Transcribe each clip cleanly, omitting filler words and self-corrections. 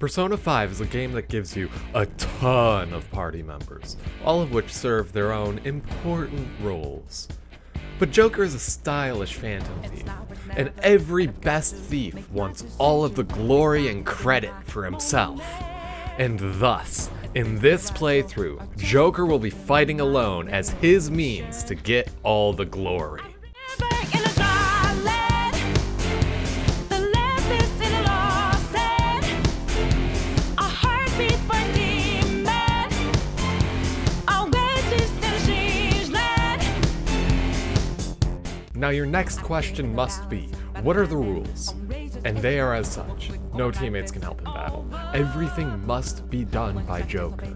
Persona 5 is a game that gives you a ton of party members, all of which serve their own important roles. But Joker is a stylish phantom thief, and every best thief wants all of the glory and credit for himself. And thus, in this playthrough, Joker will be fighting alone as his means to get all the glory. Now your next question must be, what are the rules? And they are as such. No teammates can help in battle. Everything must be done by Joker.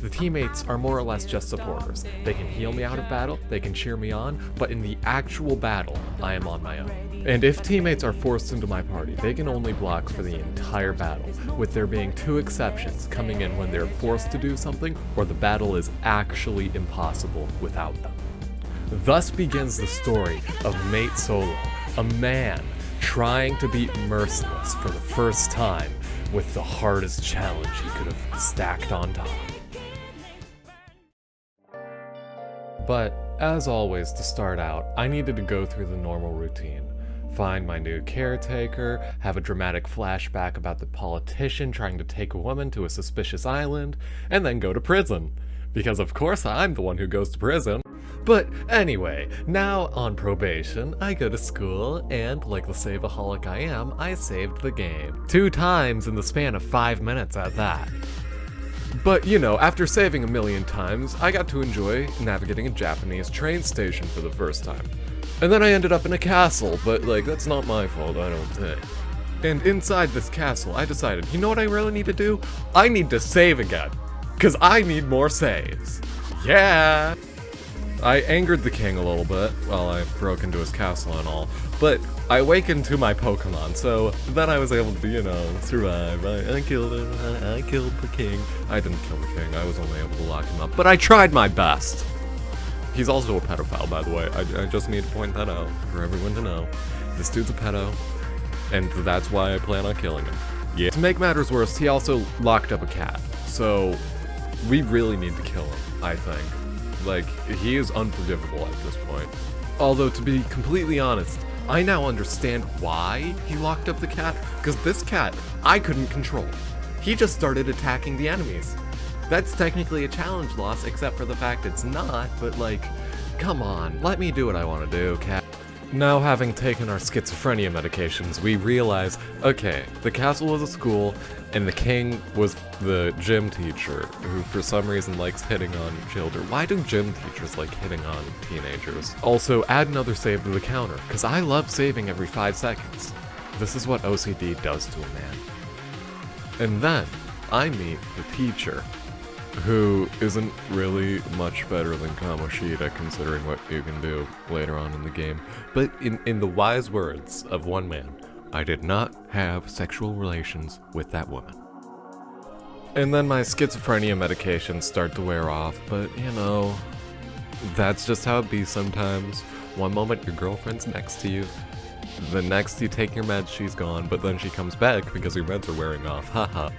The teammates are more or less just supporters. They can heal me out of battle, they can cheer me on, but in the actual battle, I am on my own. And if teammates are forced into my party, they can only block for the entire battle, with there being 2 exceptions coming in when they're forced to do something or the battle is actually impossible without them. Thus begins the story of Mate Solo, a man trying to beat Merciless for the first time with the hardest challenge he could have stacked on top. But, as always, to start out, I needed to go through the normal routine. Find my new caretaker, have a dramatic flashback about the politician trying to take a woman to a suspicious island, and then go to prison. Because of course I'm the one who goes to prison. But anyway, now on probation, I go to school, and like the save-aholic I am, I saved the game. 2 times in the span of 5 minutes at that. But you know, after saving a million times, I got to enjoy navigating a Japanese train station for the first time. And then I ended up in a castle, but like, that's not my fault, I don't think. And inside this castle, I decided, you know what I really need to do? I need to save again. 'Cause I need more saves. Yeah! I angered the king a little bit while I broke into his castle and all, but I awakened to my Pokemon, so then I was able to, you know, survive. I killed him, I killed the king. I didn't kill the king, I was only able to lock him up, but I tried my best. He's also a pedophile, by the way. I just need to point that out for everyone to know. This dude's a pedo, and that's why I plan on killing him. Yeah. To make matters worse, he also locked up a cat, so we really need to kill him, I think. Like, he is unforgivable at this point. Although, to be completely honest, I now understand why he locked up the cat, because this cat, I couldn't control. He just started attacking the enemies. That's technically a challenge loss, except for the fact it's not, but like, come on, let me do what I want to do, cat. Now, having taken our schizophrenia medications, we realize, okay, the castle was a school, and the king was the gym teacher, who for some reason likes hitting on children. Why do gym teachers like hitting on teenagers? Also, add another save to the counter, because I love saving every 5 seconds. This is what OCD does to a man. And then, I meet the teacher, who isn't really much better than Kamoshida considering what you can do later on in the game. But in the wise words of one man, I did not have sexual relations with that woman. And then my schizophrenia medications start to wear off, but you know, that's just how it be sometimes. One moment your girlfriend's next to you, the next you take your meds, she's gone, but then she comes back because your meds are wearing off, haha.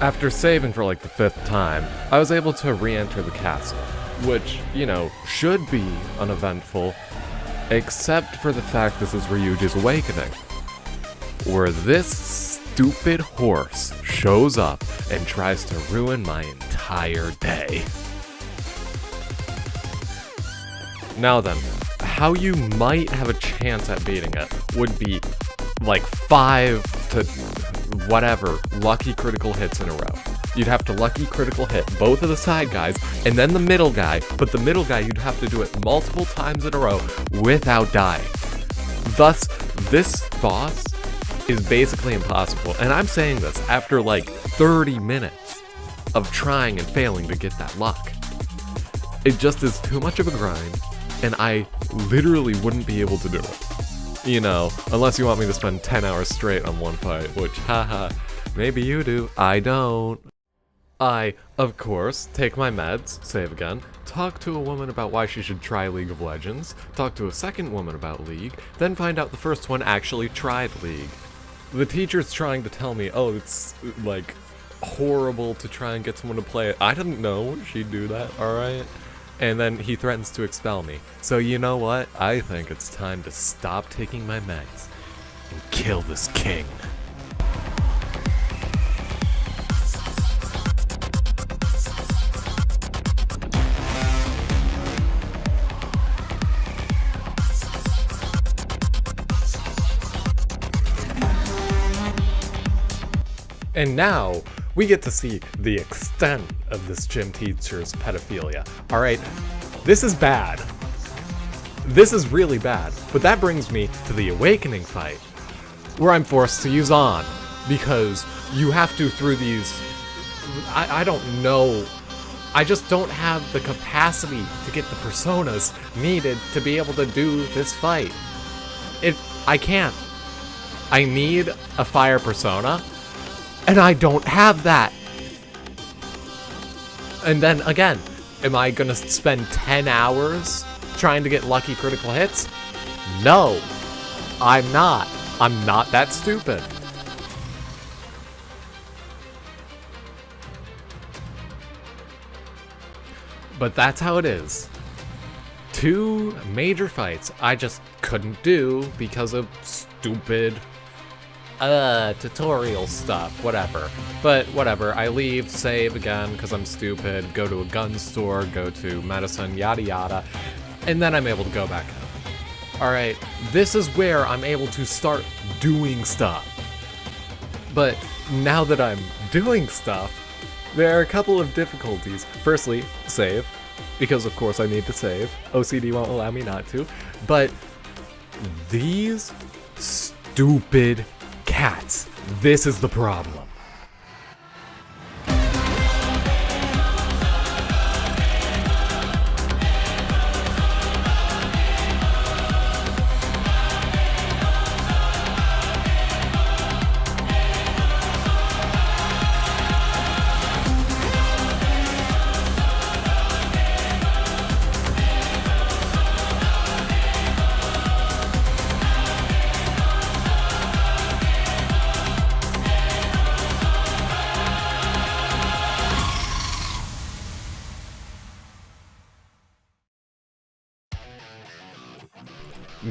After saving for like the 5th time, I was able to re-enter the castle, which, you know, should be uneventful, except for the fact this is Ryuji's awakening, where this stupid horse shows up and tries to ruin my entire day. Now then, how you might have a chance at beating it would be like 5 to whatever lucky critical hits in a row. You'd have to lucky critical hit both of the side guys and then the middle guy, but the middle guy you'd have to do it multiple times in a row without dying. Thus, this boss is basically impossible, and I'm saying this after like 30 minutes of trying and failing to get that luck. It just is too much of a grind, and I literally wouldn't be able to do it. You know, unless you want me to spend 10 hours straight on one fight, which, haha, maybe you do, I don't. I, of course, take my meds, save again, talk to a woman about why she should try League of Legends, talk to a second woman about League, then find out the first one actually tried League. The teacher's trying to tell me, oh, it's, like, horrible to try and get someone to play it. I didn't know she'd do that, alright? And then he threatens to expel me. So you know what? I think it's time to stop taking my meds and kill this king. And now, we get to see the extent of this gym teacher's pedophilia. Alright, this is bad. This is really bad. But that brings me to the Awakening fight, where I'm forced to use On, because you have to through these... I don't know. I just don't have the capacity to get the personas needed to be able to do this fight. I can't. I need a fire persona, and I don't have that. And then again, am I gonna spend 10 hours trying to get lucky critical hits? No, I'm not. I'm not that stupid. But that's how it is. 2 major fights I just couldn't do because of stupid tutorial stuff, whatever. But whatever, I leave, save again because I'm stupid, go to a gun store, go to medicine, yada yada, and then I'm able to go back up. Alright, this is where I'm able to start doing stuff. But now that I'm doing stuff, there are a couple of difficulties. Firstly, save, because of course I need to save. OCD won't allow me not to. But these stupid cats, this is the problem.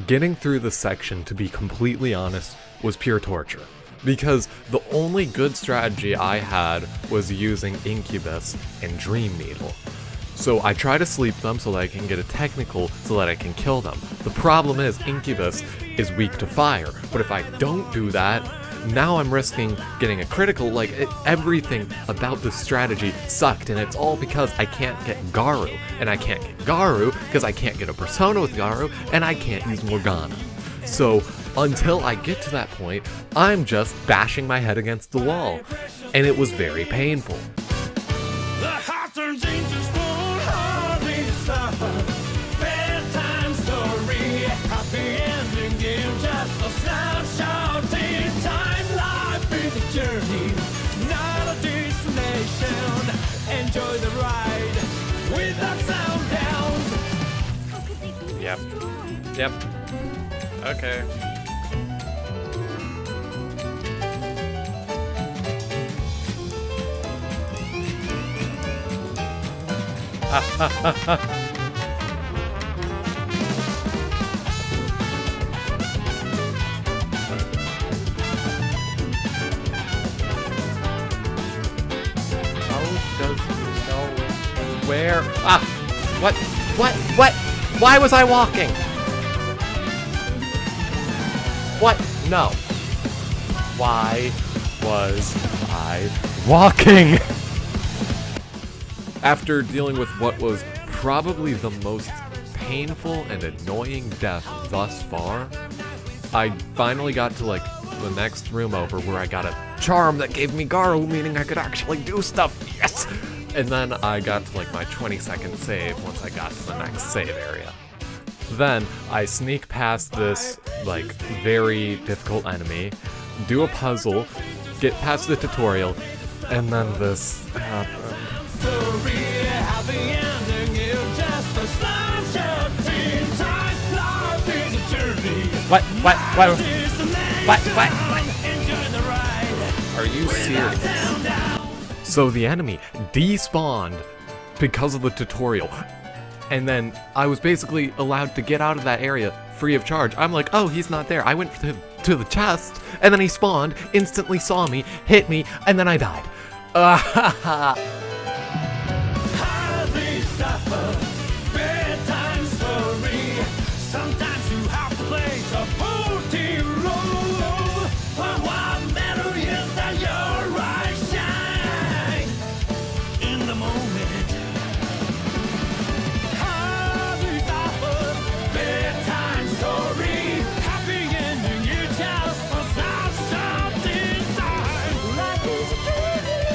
Getting through the section, to be completely honest, was pure torture. Because the only good strategy I had was using Incubus and Dream Needle. So I try to sleep them so that I can get a technical so that I can kill them. The problem is Incubus is weak to fire, but if I don't do that, now I'm risking getting a critical. Like, everything about this strategy sucked, and it's all because I can't get Garu. And I can't get Garu because I can't get a persona with Garu, and I can't use Morgana. So, until I get to that point, I'm just bashing my head against the wall. And it was very painful. The heart turns into stone, hardly stop. Bedtime story, happy ending game, just a snapshot in time. Life is a journey, not a destination. Enjoy the ride without sound downs. Yep. Okay. How does he know where? What? Why was I walking? What? No. Why was I walking? After dealing with what was probably the most painful and annoying death thus far, I finally got to, like, the next room over where I got a charm that gave me Garu, meaning I could actually do stuff. Yes! And then I got to, like, my 20-second save once I got to the next save area. Then I sneak past this, like, very difficult enemy, do a puzzle, get past the tutorial, and then this happens. Enjoy the ride. Are you serious? So the enemy despawned because of the tutorial. And then I was basically allowed to get out of that area free of charge. I'm like, oh, he's not there. I went to the chest, and then he spawned, instantly saw me, hit me, and then I died. Hardly suffer. Bedtime story. Sometimes you have to play the faulty role. But what matters is that your eyes shine in the moment. Hardly suffer. Bedtime story. Happy ending. You just a snapshot in time. Life is a journey,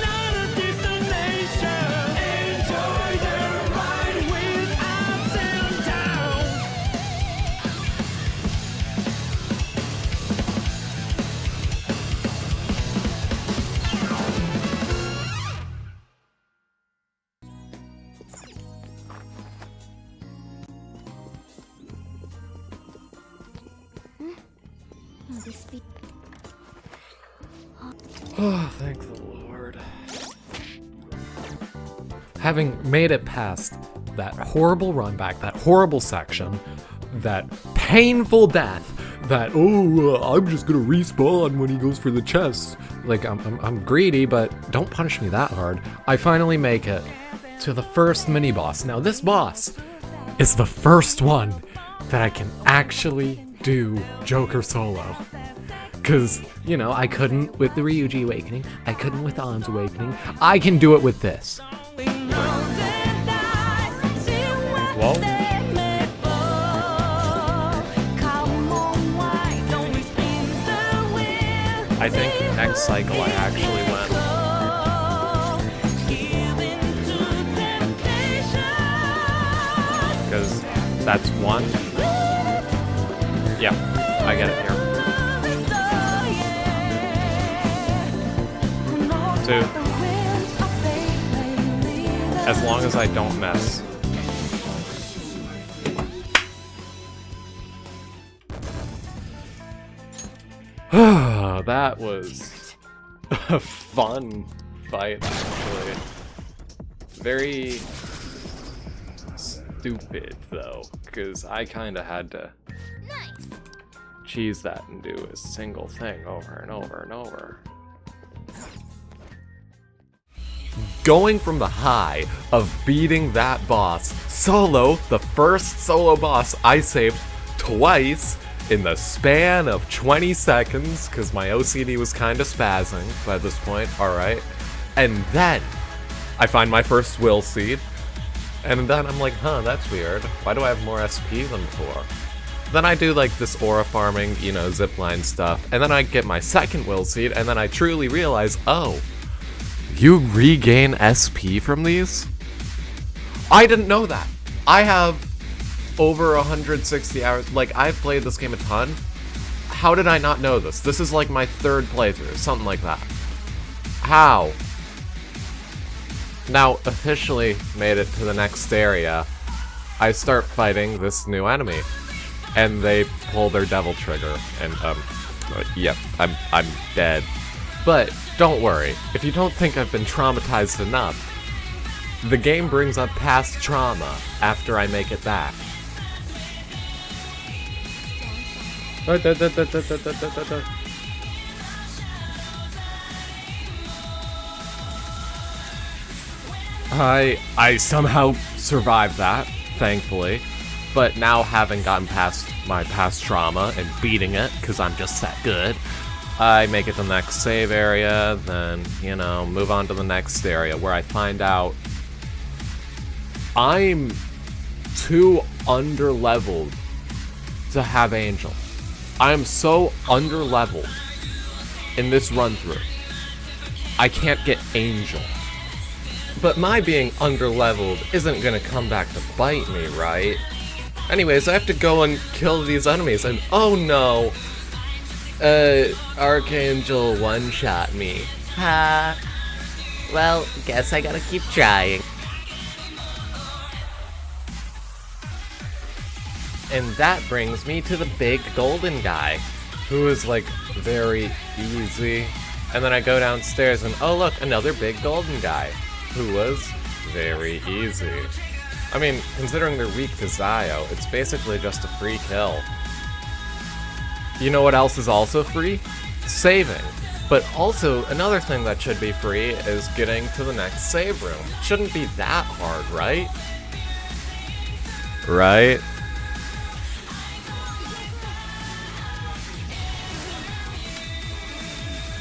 not a destination. Enjoy the ride with ups and downs. Oh, thank the Lord. Having made it past that horrible run back, that horrible section, that painful death, that, I'm just gonna respawn when he goes for the chest. Like, I'm greedy, but don't punish me that hard. I finally make it to the first mini boss. Now, this boss is the first one that I can actually do Joker solo. Because, you know, I couldn't with the Ryuji Awakening, I couldn't with Ann's Awakening. I can do it with this. Whoa. I think next cycle I actually went. Because that's one. Yeah, I get it here. 2. As long as I don't mess. That was a fun fight, actually. Very stupid, though, because I kind of had to cheese that and do a single thing over and over and over. Going from the high of beating that boss solo, the first solo boss I saved twice in the span of 20 seconds, because my OCD was kind of spazzing by this point, alright. And then I find my first will seed, and then I'm like, huh, that's weird. Why do I have more SP than before? Then I do like this aura farming, you know, zipline stuff, and then I get my second will seed, and then I truly realize, oh, you regain SP from these? I didn't know that. I have over 160 hours. Like, I've played this game a ton. How did I not know this? This is like my 3rd playthrough, something like that. How? Now, officially made it to the next area. I start fighting this new enemy. And they pull their devil trigger. And, yep, I'm dead. But don't worry, if you don't think I've been traumatized enough, the game brings up past trauma after I make it back. I somehow survived that, thankfully. But now, having gotten past my past trauma and beating it, because I'm just that good, I make it to the next save area, then, you know, move on to the next area where I find out I'm too underleveled to have Angel. I'm so underleveled in this run-through. I can't get Angel. But my being underleveled isn't gonna come back to bite me, right? Anyways, I have to go and kill these enemies, and oh no! Archangel one-shot me. Ha! Well, guess I gotta keep trying. And that brings me to the big golden guy, who is like very easy. And then I go downstairs and oh look, another big golden guy, who was very easy. I mean, considering they're weak to Zio, it's basically just a free kill. You know what else is also free? Saving. But also, another thing that should be free is getting to the next save room. Shouldn't be that hard, right? Right?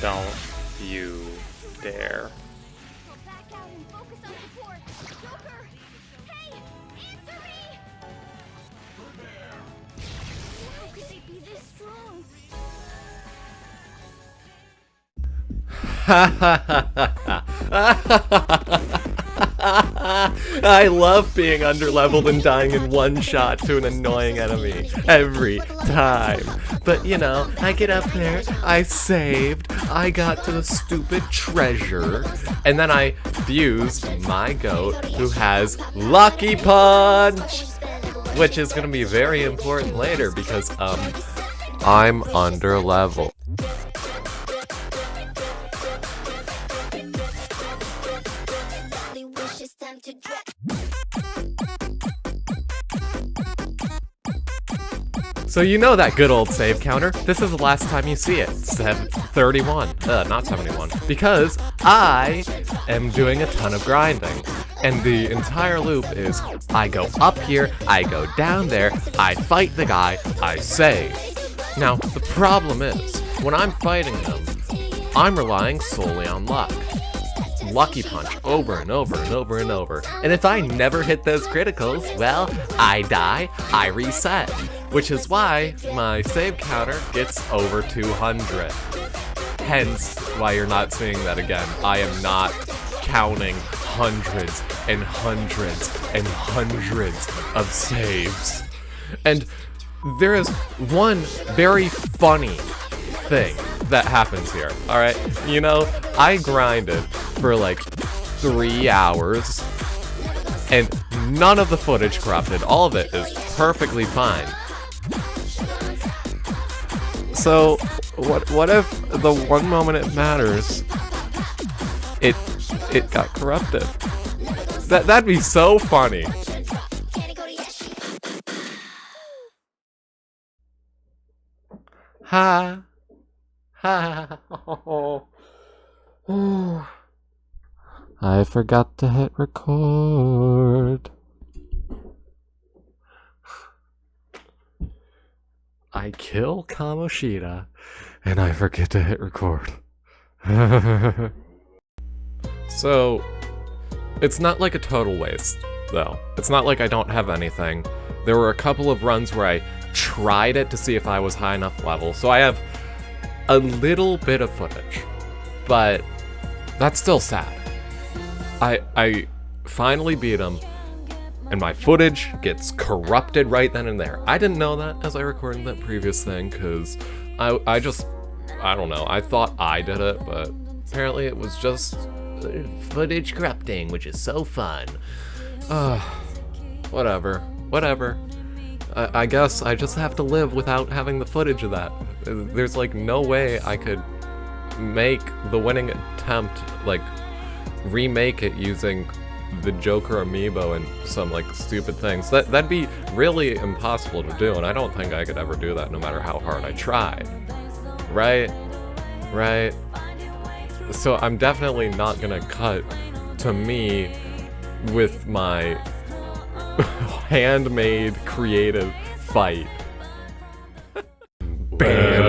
Don't you dare. Back out and focus on support. Joker! Hey! Answer me! How could they be this strong? I love being underleveled and dying in one shot to an annoying enemy every time. But you know, I get up there, I saved, I got to the stupid treasure, and then I fused my goat who has Lucky Punch! Which is gonna be very important later because, I'm underleveled. So you know that good old save counter. This is the last time you see it. 31. Not 71. Because I am doing a ton of grinding. And the entire loop is I go up here, I go down there, I fight the guy, I save. Now, the problem is, when I'm fighting them, I'm relying solely on luck. Lucky Punch over and over and over and over. And if I never hit those criticals, well, I die, I reset. Which is why my save counter gets over 200. Hence why you're not seeing that again. I am not counting hundreds and hundreds and hundreds of saves. And there is one very funny thing that happens here, alright? You know, I grinded for like 3 hours, and none of the footage corrupted. All of it is perfectly fine. So, what if the one moment it matters, it got corrupted? That'd be so funny. Ha. Ha. Oh. I forgot to hit record. I kill Kamoshida, and I forget to hit record. So, it's not like a total waste, though. It's not like I don't have anything. There were a couple of runs where I tried it to see if I was high enough level, so I have a little bit of footage. But that's still sad. I finally beat him, and my footage gets corrupted right then and there. I didn't know that as I recorded that previous thing, because I don't know, I thought I did it, but apparently it was just footage corrupting, which is so fun. Whatever. I guess I just have to live without having the footage of that. There's like no way I could make the winning attempt, like remake it using the Joker amiibo and some like stupid things. That'd be really impossible to do, and I don't think I could ever do that no matter how hard I tried. Right? So I'm definitely not gonna cut to me with my handmade creative fight. There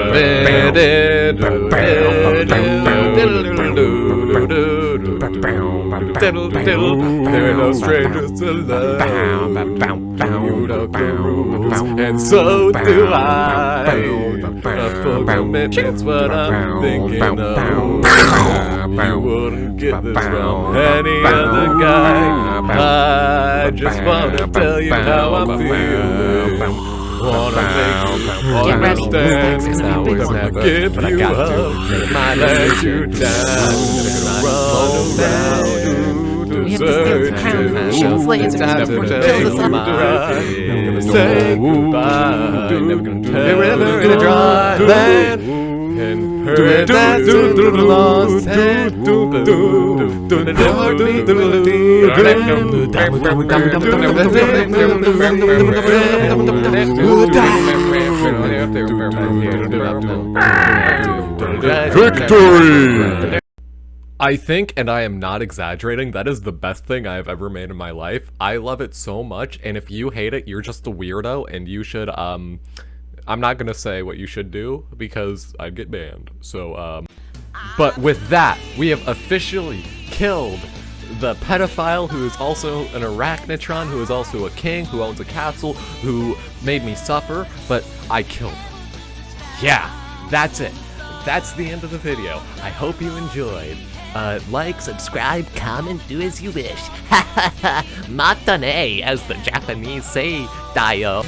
are no strangers to love. You know the rules, and so do I. A full commitment's what I'm thinking of. You wouldn't get this from any other guy. I just wanna tell you how I'm feeling. Wanna make you understand, 'cause I will never give you up. Might let you down, run around, have to steal the crown, shoots lasers, kills us all. Say goodbye. Never gonna dry land. And heard that lost Victory! I think, and I am not exaggerating, that is the best thing I have ever made in my life. I love it so much, and if you hate it, you're just a weirdo, and you should, I'm not gonna say what you should do, because I'd get banned. So, but with that, we have officially killed the pedophile who is also an arachnotron, who is also a king, who owns a castle, who made me suffer, but I killed him. Yeah, that's it. That's the end of the video. I hope you enjoyed. Like, subscribe, comment, do as you wish. Matane, as the Japanese say, Dio.